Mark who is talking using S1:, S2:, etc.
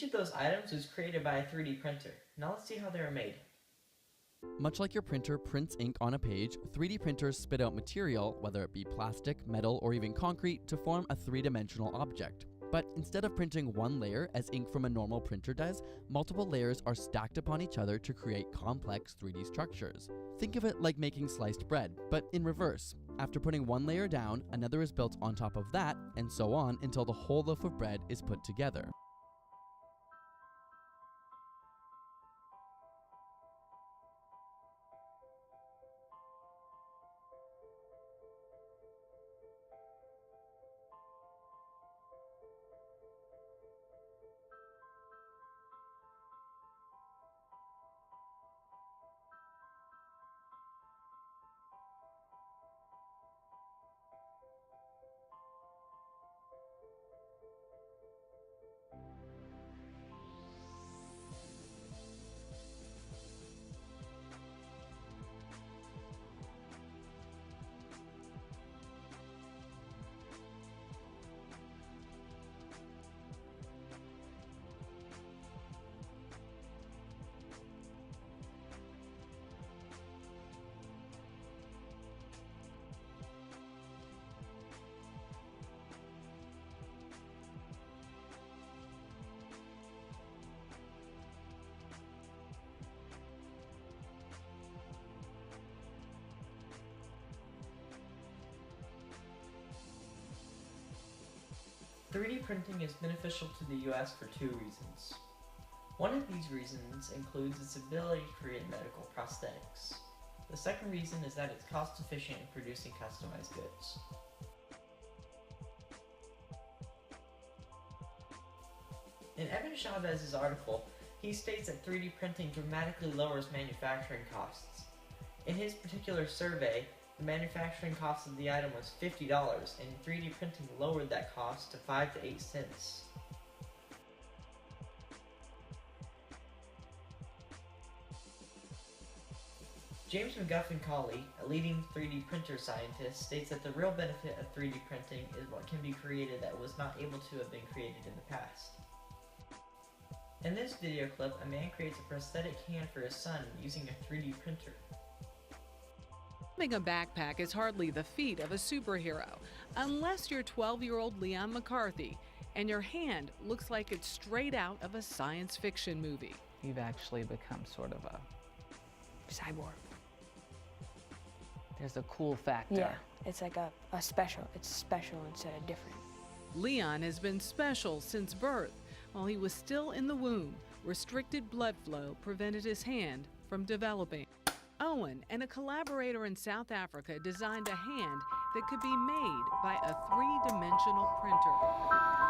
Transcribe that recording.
S1: of those items was created by a 3D printer. Now let's see how they were made.
S2: Much like your printer prints ink on a page, 3D printers spit out material, whether it be plastic, metal, or even concrete, to form a three-dimensional object. But instead of printing one layer as ink from a normal printer does, multiple layers are stacked upon each other to create complex 3D structures. Think of it like making sliced bread, but in reverse. After putting one layer down, another is built on top of that, and so on until the whole loaf of bread is put together.
S1: "3D printing is beneficial to the US for two reasons. One of these reasons includes its ability to create medical prosthetics. The second reason is that it's cost efficient in producing customized goods. In Evan Chavez's article, he states that 3D printing dramatically lowers manufacturing costs. In his particular survey, the manufacturing cost of the item was $50, and 3D printing lowered that cost to 5 to 8 cents. James McGuffin-Colley, a leading 3D printer scientist, states that the real benefit of 3D printing is what can be created that was not able to have been created in the past. In this video clip, a man creates a prosthetic hand for his son using a 3D printer.
S3: Having a backpack is hardly the feat of a superhero, unless you're 12-year-old Leon McCarthy and your hand looks like it's straight out of a science fiction movie.
S4: You've actually become sort of a
S5: cyborg.
S4: There's a cool factor.
S5: Yeah, it's like a special. It's special instead of different.
S3: Leon has been special since birth. While he was still in the womb, restricted blood flow prevented his hand from developing. Owen and a collaborator in South Africa designed a hand that could be made by a three-dimensional printer.